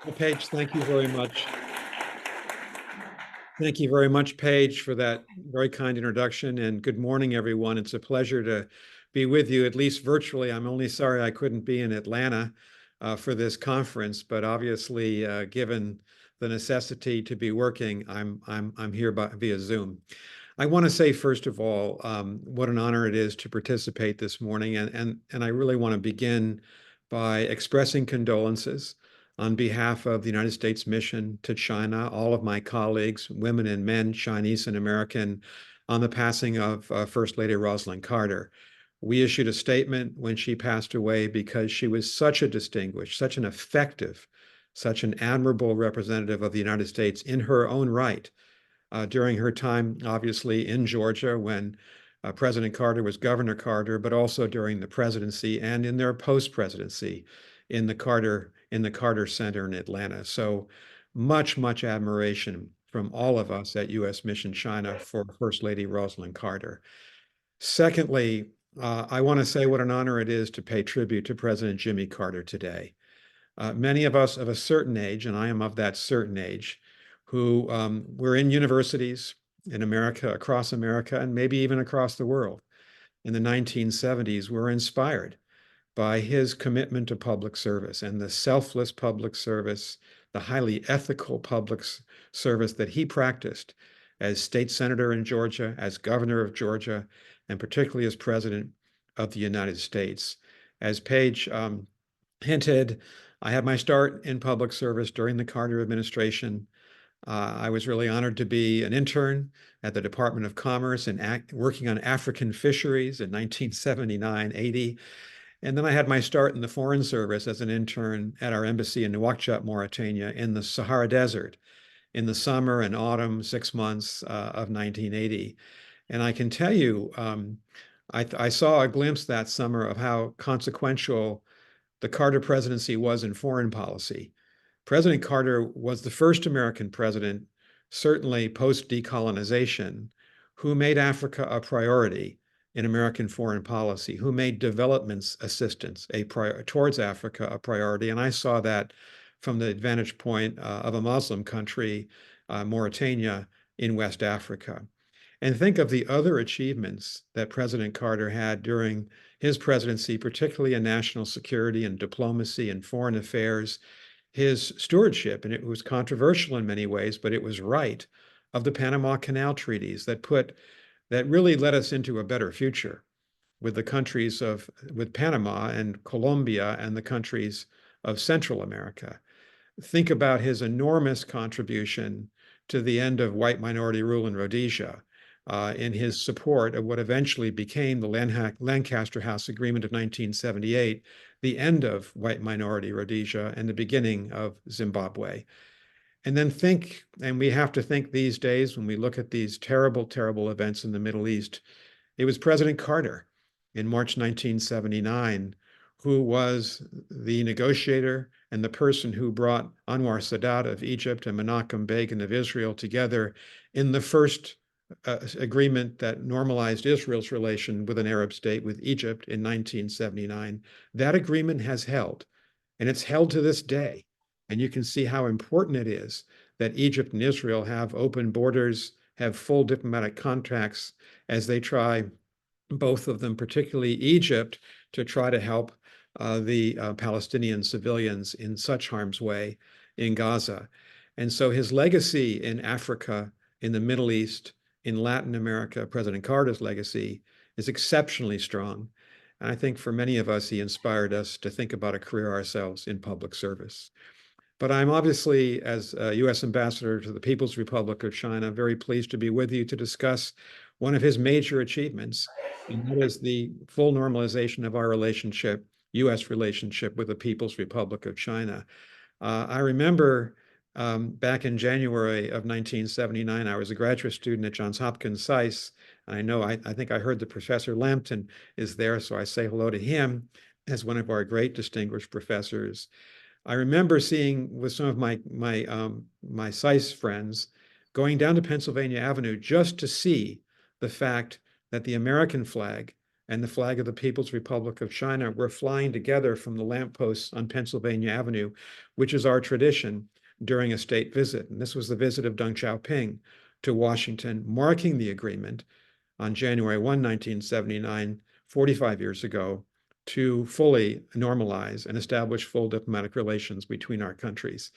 Well, Paige, thank you very much. Thank you very much, Paige, for that very kind introduction. And good morning, everyone. It's a pleasure to be with you, at least virtually. I'm only sorry I couldn't be in Atlanta for this conference, but obviously, given the necessity to be working, I'm here via Zoom. I want to say, first of all, what an honor it is to participate this morning. And I really want to begin by expressing condolences on behalf of the United States mission to China, all of my colleagues, women and men, Chinese and American, on the passing of First Lady Rosalynn Carter. We issued a statement when she passed away because she was such a distinguished, such an effective, such an admirable representative of the United States in her own right during her time, obviously, in Georgia when President Carter was Governor Carter, but also during the presidency and in their post-presidency in the Carter Center in Atlanta. So much admiration from all of us at U.S. Mission China for First Lady Rosalynn Carter. Secondly, I want to say what an honor it is to pay tribute to President Jimmy Carter today. Many of us of a certain age, and I am of that certain age, who were in universities in America, across America, and maybe even across the world in the 1970s, were inspired by his commitment to public service and the selfless public service, the highly ethical public service that he practiced as state senator in Georgia, as governor of Georgia, and particularly as president of the United States. As Paige hinted, I had my start in public service during the Carter administration. I was really honored to be an intern at the Department of Commerce and working on African fisheries in 1979, 80. And then I had my start in the Foreign Service as an intern at our embassy in Nouakchott, Mauritania, in the Sahara Desert in the summer and autumn 6 months of 1980. And I can tell you, I saw a glimpse that summer of how consequential the Carter presidency was in foreign policy. President Carter was the first American president, certainly post-decolonization, who made Africa a priority in American foreign policy, who made development assistance towards Africa a priority. And I saw that from the vantage point of a Muslim country, Mauritania, in West Africa. And think of the other achievements that President Carter had during his presidency, particularly in national security and diplomacy and foreign affairs, his stewardship, and it was controversial in many ways, but it was right, of the Panama Canal treaties that really led us into a better future with the countries with Panama and Colombia and the countries of Central America. Think about his enormous contribution to the end of white minority rule in Rhodesia, in his support of what eventually became the Lancaster House Agreement of 1978, the end of white minority Rhodesia and the beginning of Zimbabwe. And then and we have to think these days when we look at these terrible events in the Middle East, it was President Carter in March 1979 who was the negotiator and the person who brought Anwar Sadat of Egypt and Menachem Begin of Israel together in the first agreement that normalized Israel's relation with an Arab state, with Egypt, in 1979. That agreement has held, and it's held to this day. And you can see how important it is that Egypt and Israel have open borders, have full diplomatic contacts as they try, both of them, particularly Egypt, to try to help the Palestinian civilians in such harm's way in Gaza. And so his legacy in Africa, in the Middle East, in Latin America, President Carter's legacy is exceptionally strong. And I think for many of us, he inspired us to think about a career ourselves in public service. But I'm obviously, as a U.S. ambassador to the People's Republic of China, very pleased to be with you to discuss one of his major achievements, and that is the full normalization of our relationship, U.S. relationship with the People's Republic of China. I remember back in January of 1979, I was a graduate student at Johns Hopkins SAIS. I think I heard that Professor Lampton is there, so I say hello to him as one of our great distinguished professors. I remember seeing with some of my SAIS friends going down to Pennsylvania Avenue just to see the fact that the American flag and the flag of the People's Republic of China were flying together from the lampposts on Pennsylvania Avenue, which is our tradition during a state visit. And this was the visit of Deng Xiaoping to Washington, marking the agreement on January 1, 1979, 45 years ago, to fully normalize and establish full diplomatic relations between our countries.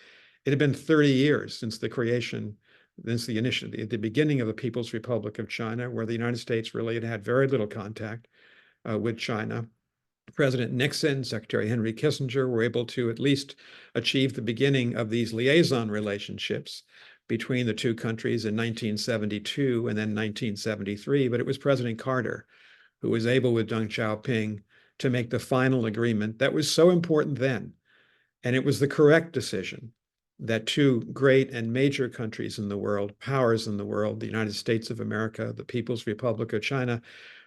It had been 30 years since the creation, since the beginning of the People's Republic of China, where the United States really had had very little contact with China. President Nixon, Secretary Henry Kissinger were able to at least achieve the beginning of these liaison relationships between the two countries in 1972 and then 1973. But it was President Carter who was able, with Deng Xiaoping, to make the final agreement that was so important then. And it was the correct decision that two great and major countries in the world, powers in the world, the United States of America, the People's Republic of China,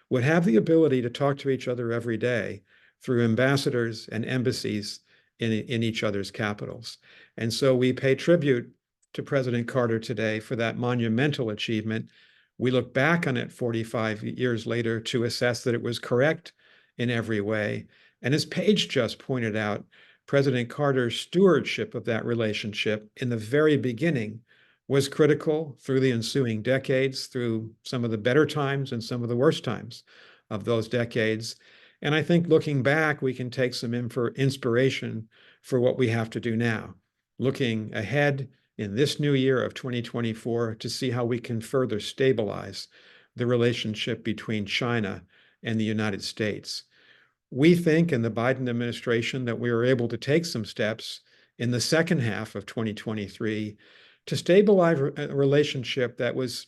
would have the ability to talk to each other every day through ambassadors and embassies in each other's capitals. And so we pay tribute to President Carter today for that monumental achievement. We look back on it 45 years later to assess that it was correct in every way. And as Paige just pointed out, President Carter's stewardship of that relationship in the very beginning was critical through the ensuing decades, through some of the better times and some of the worst times of those decades. And I think looking back, we can take some inspiration for what we have to do now, looking ahead in this new year of 2024 to see how we can further stabilize the relationship between China and the United States. We think in the Biden administration that we were able to take some steps in the second half of 2023 to stabilize a relationship that was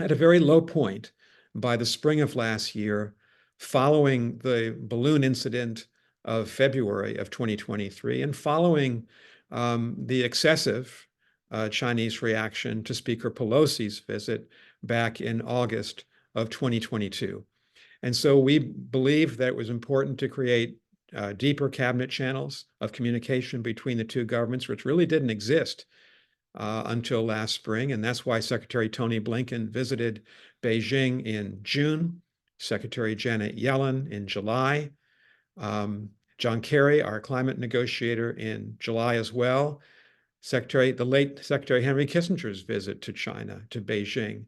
at a very low point by the spring of last year, following the balloon incident of February of 2023, and following the excessive Chinese reaction to Speaker Pelosi's visit back in August of 2022. And so we believed that it was important to create deeper cabinet channels of communication between the two governments, which really didn't exist until last spring. And that's why Secretary Tony Blinken visited Beijing in June, Secretary Janet Yellen in July, John Kerry, our climate negotiator, in July as well, the late Secretary Henry Kissinger's visit to China, to Beijing.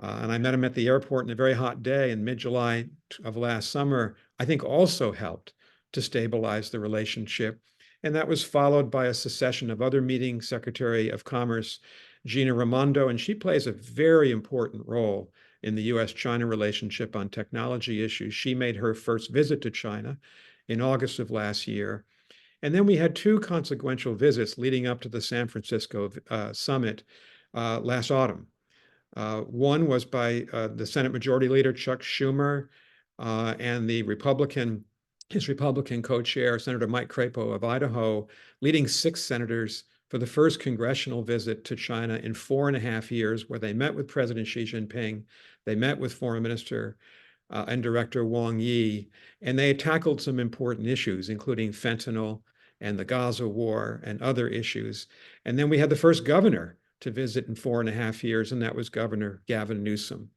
And I met him at the airport on a very hot day in mid-July of last summer, I think also helped to stabilize the relationship. And that was followed by a succession of other meetings. Secretary of Commerce Gina Raimondo, and she plays a very important role in the US-China relationship on technology issues. She made her first visit to China in August of last year. And then we had two consequential visits leading up to the San Francisco summit last autumn. One was by the Senate Majority Leader Chuck Schumer and his Republican co-chair, Senator Mike Crapo of Idaho, leading 6 senators for the first congressional visit to China in 4.5 years, where they met with President Xi Jinping, they met with Foreign Minister and Director Wang Yi, and they tackled some important issues, including fentanyl and the Gaza war and other issues. And then we had the first governor to visit in 4.5 years, and that was Governor Gavin Newsom.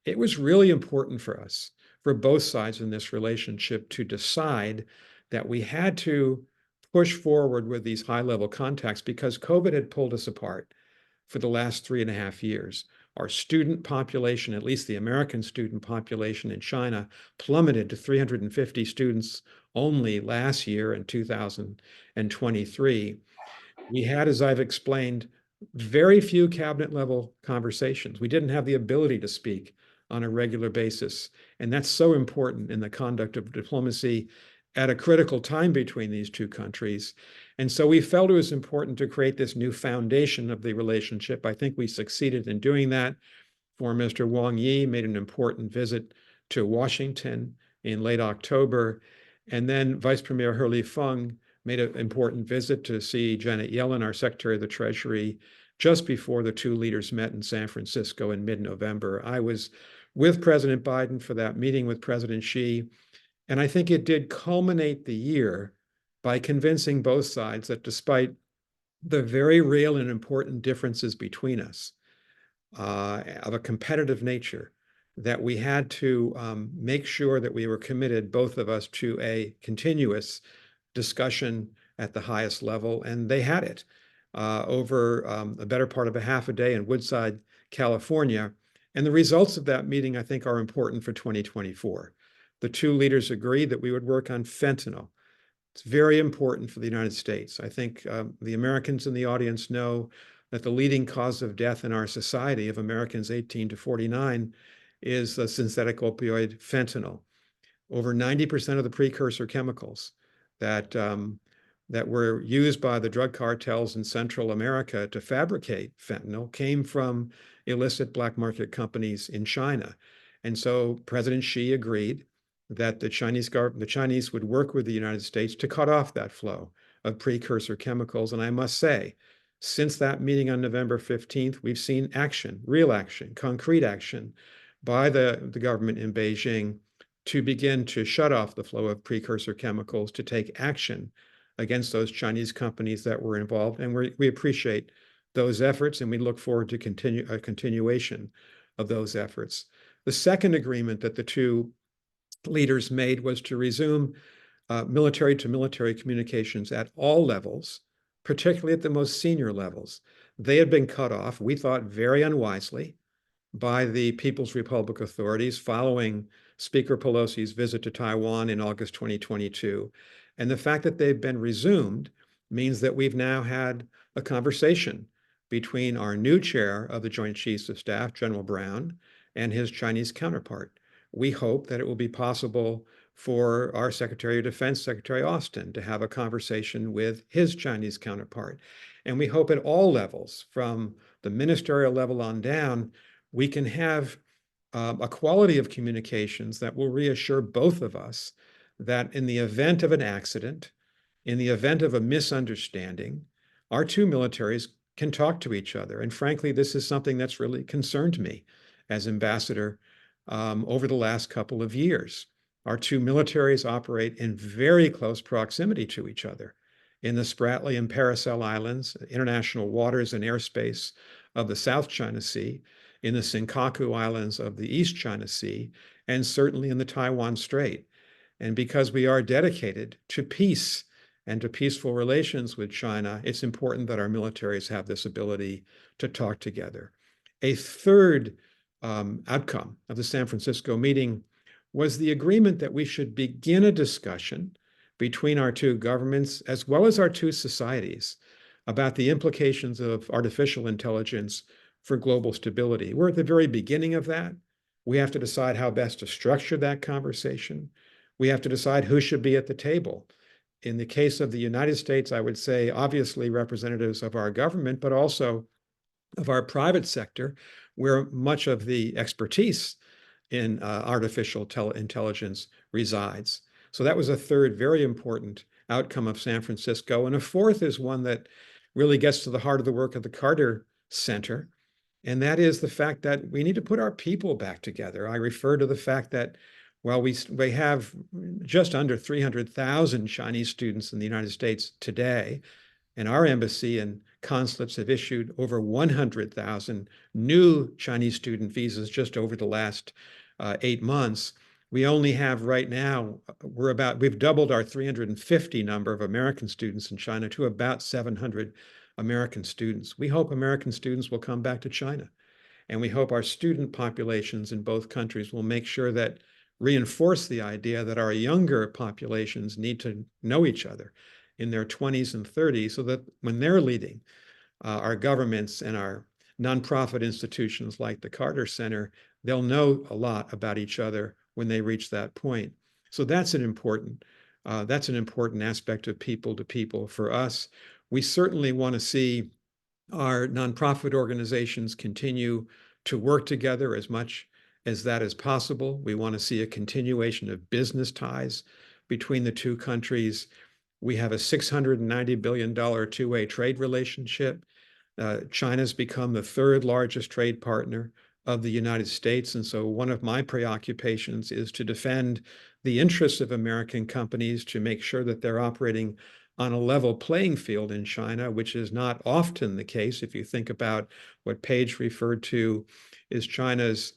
It was really important for us, for both sides in this relationship, to decide that we had to push forward with these high-level contacts because COVID had pulled us apart for the last 3.5 years. Our student population, at least the American student population in China, plummeted to 350 students only last year in 2023. We had, as I've explained, very few cabinet level conversations. We didn't have the ability to speak on a regular basis. And that's so important in the conduct of diplomacy at a critical time between these two countries. And so we felt it was important to create this new foundation of the relationship. I think we succeeded in doing that. Foreign Minister Wang Yi made an important visit to Washington in late October. And then Vice Premier He Lifeng made an important visit to see Janet Yellen, our Secretary of the Treasury, just before the two leaders met in San Francisco in mid-November. I was with President Biden for that meeting with President Xi, and I think it did culminate the year by convincing both sides that despite the very real and important differences between us of a competitive nature, that we had to make sure that we were committed, both of us, to a continuous discussion at the highest level, and they had it over a better part of a half a day in Woodside, California. And the results of that meeting, I think, are important for 2024. The two leaders agreed that we would work on fentanyl. It's very important for the United States. I think the Americans in the audience know that the leading cause of death in our society of Americans 18 to 49 is the synthetic opioid fentanyl. Over 90% of the precursor chemicals that that were used by the drug cartels in Central America to fabricate fentanyl came from illicit black market companies in China. And so President Xi agreed that the Chinese would work with the United States to cut off that flow of precursor chemicals. And I must say, since that meeting on November 15th, we've seen action, real action, concrete action by the government in Beijing to begin to shut off the flow of precursor chemicals, to take action against those Chinese companies that were involved. And we appreciate those efforts, and we look forward to a continuation of those efforts. The second agreement that the two leaders made was to resume military-to-military communications at all levels, particularly at the most senior levels. They had been cut off, we thought very unwisely, by the People's Republic authorities following Speaker Pelosi's visit to Taiwan in August 2022. And the fact that they've been resumed means that we've now had a conversation between our new chair of the Joint Chiefs of Staff, General Brown, and his Chinese counterpart. We hope that it will be possible for our Secretary of Defense, Secretary Austin, to have a conversation with his Chinese counterpart. And we hope at all levels, from the ministerial level on down, we can have a quality of communications that will reassure both of us that in the event of an accident, in the event of a misunderstanding, our two militaries can talk to each other. And frankly, this is something that's really concerned me as ambassador over the last couple of years. Our two militaries operate in very close proximity to each other in the Spratly and Paracel Islands, international waters and airspace of the South China Sea, in the Senkaku Islands of the East China Sea, and certainly in the Taiwan Strait. And because we are dedicated to peace and to peaceful relations with China, it's important that our militaries have this ability to talk together. A third outcome of the San Francisco meeting was the agreement that we should begin a discussion between our two governments, as well as our two societies, about the implications of artificial intelligence for global stability. We're at the very beginning of that. We have to decide how best to structure that conversation. We have to decide who should be at the table. In the case of the United States, I would say, obviously, representatives of our government, but also of our private sector, where much of the expertise in artificial intelligence resides. So that was a third very important outcome of San Francisco. And a fourth is one that really gets to the heart of the work of the Carter Center, and that is the fact that we need to put our people back together. I refer to the fact that while we have just under 300,000 Chinese students in the United States today, and our embassy and consulates have issued over 100,000 new Chinese student visas just over the last 8 months, we only have right now, we've doubled our 350 number of American students in China to about 700 American students. We hope American students will come back to China. And we hope our student populations in both countries will make sure that reinforce the idea that our younger populations need to know each other in their 20s and 30s, so that when they're leading our governments and our nonprofit institutions like the Carter Center, they'll know a lot about each other when they reach that point. So that's an important aspect of people to people for us. We certainly want to see our nonprofit organizations continue to work together as much as that is possible. We want to see a continuation of business ties between the two countries. We have a $690 billion two-way trade relationship. China's become the third largest trade partner of the United States. And so one of my preoccupations is to defend the interests of American companies, to make sure that they're operating on a level playing field in China, which is not often the case. If you think about what Paige referred to is China's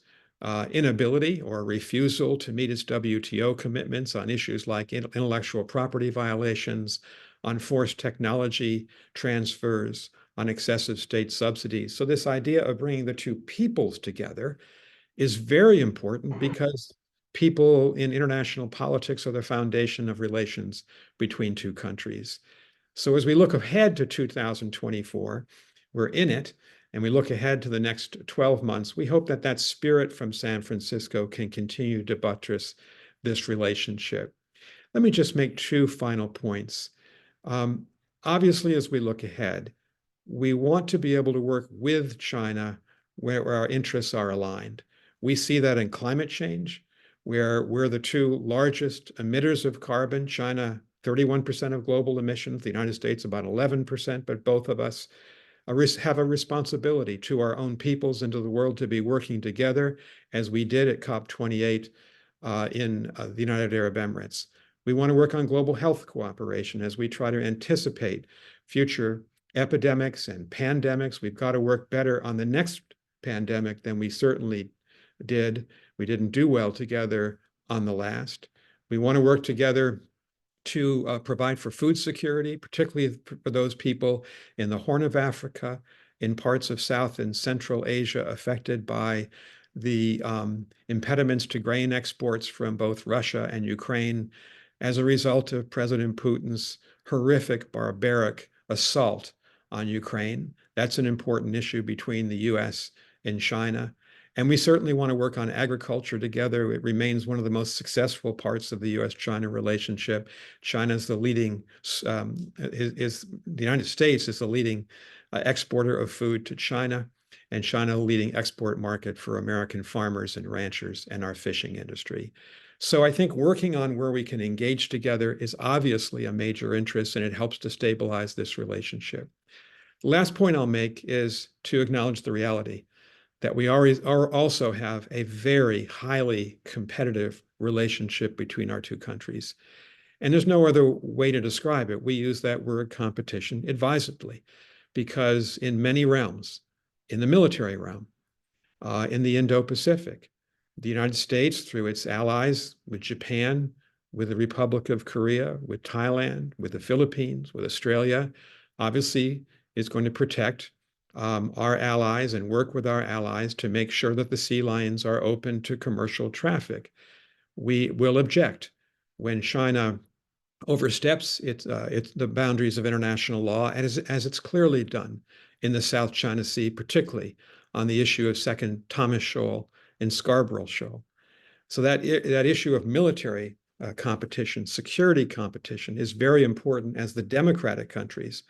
inability or refusal to meet its WTO commitments on issues like intellectual property violations, on forced technology transfers, on excessive state subsidies. So this idea of bringing the two peoples together is very important because people in international politics are the foundation of relations between two countries. So as we look ahead to 2024, we're in it, and we look ahead to the next 12 months, we hope that that spirit from San Francisco can continue to buttress this relationship. Let me just make two final points. Um, Obviously, as we look ahead, we want to be able to work with China where our interests are aligned. We see that in climate change, where we're the two largest emitters of carbon. China, 31% of global emissions, the United States, about 11%, but both of us have a responsibility to our own peoples and to the world to be working together, as we did at COP28 in the United Arab Emirates. We want to work on global health cooperation as we try to anticipate future epidemics and pandemics. We've got to work better on the next pandemic than we certainly did. We didn't do well together on the last. We want to work together to provide for food security, particularly for those people in the Horn of Africa, in parts of South and Central Asia affected by the impediments to grain exports from both Russia and Ukraine as a result of President Putin's horrific, barbaric assault on Ukraine. That's an important issue between the US and China. And we certainly want to work on agriculture together. It remains one of the most successful parts of the US-China relationship. China's the leading, the United States is the leading exporter of food to China, and China the leading export market for American farmers and ranchers and our fishing industry. So I think working on where we can engage together is obviously a major interest, and it helps to stabilize this relationship. The last point I'll make is to acknowledge the reality that we also have a very highly competitive relationship between our two countries. And there's no other way to describe it. We use that word competition advisedly, because in many realms, in the military realm, in the Indo-Pacific, the United States, through its allies with Japan, with the Republic of Korea, with Thailand, with the Philippines, with Australia, obviously is going to protect our allies and work with our allies to make sure that the sea lions are open to commercial traffic. We will object when China oversteps the boundaries of international law, as it's clearly done in the South China Sea, particularly on the issue of Second Thomas Shoal and Scarborough Shoal. So that issue of military competition, security competition, is very important as the democratic countries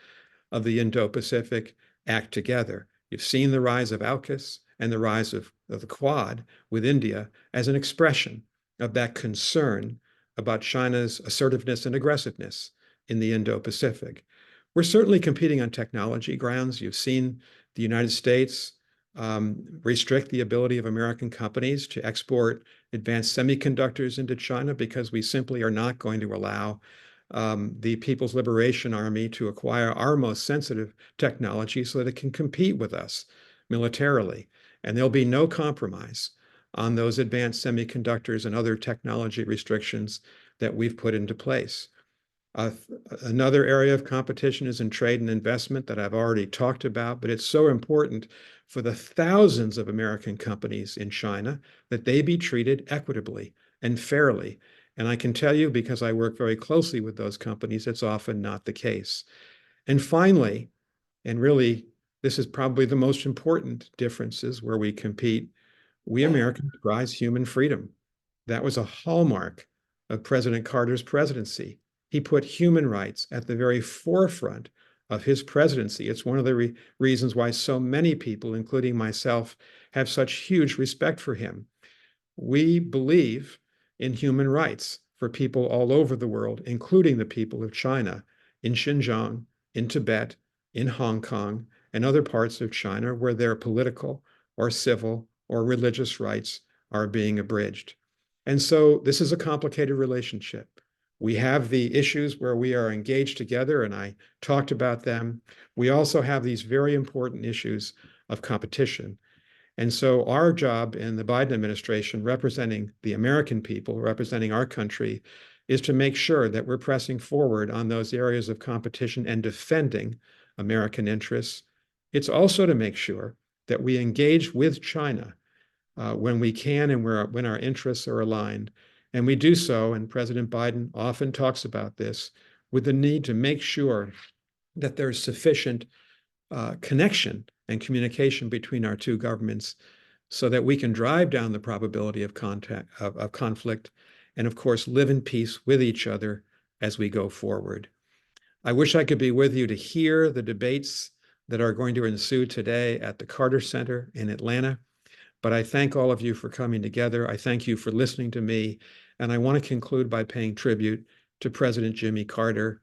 of the Indo-Pacific act together. You've seen the rise of AUKUS and the rise of the Quad with India as an expression of that concern about China's assertiveness and aggressiveness in the Indo-Pacific. We're certainly competing on technology grounds. You've seen the United States restrict the ability of American companies to export advanced semiconductors into China because we simply are not going to allow the People's Liberation Army to acquire our most sensitive technology so that it can compete with us militarily. And there'll be no compromise on those advanced semiconductors and other technology restrictions that we've put into place. Another area of competition is in trade and investment that I've already talked about, but it's so important for the thousands of American companies in China that they be treated equitably and fairly. And I can tell you, because I work very closely with those companies, it's often not the case. And finally, and really, this is probably the most important differences where we compete, we Americans prize human freedom. That was a hallmark of President Carter's presidency. He put human rights at the very forefront of his presidency. It's one of the reasons why so many people, including myself, have such huge respect for him. We believe in human rights for people all over the world, including the people of China, in Xinjiang, in Tibet, in Hong Kong, and other parts of China where their political or civil or religious rights are being abridged. And so this is a complicated relationship. We have the issues where we are engaged together, and I talked about them. We also have these very important issues of competition. And so our job in the Biden administration, representing the American people, representing our country, is to make sure that we're pressing forward on those areas of competition and defending American interests. It's also to make sure that we engage with China when we can and when our interests are aligned. And we do so, and President Biden often talks about this, with the need to make sure that there's sufficient connection and communication between our two governments so that we can drive down the probability of conflict and, of course, live in peace with each other as we go forward. I wish I could be with you to hear the debates that are going to ensue today at the Carter Center in Atlanta. But I thank all of you for coming together. I thank you for listening to me. And I want to conclude by paying tribute to President Jimmy Carter,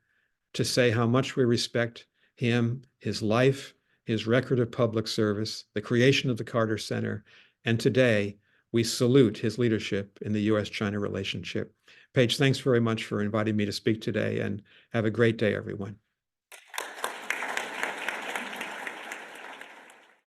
to say how much we respect him, his life, his record of public service, the creation of the Carter Center, and today we salute his leadership in the U.S.-China relationship. Paige, thanks very much for inviting me to speak today, and have a great day, everyone.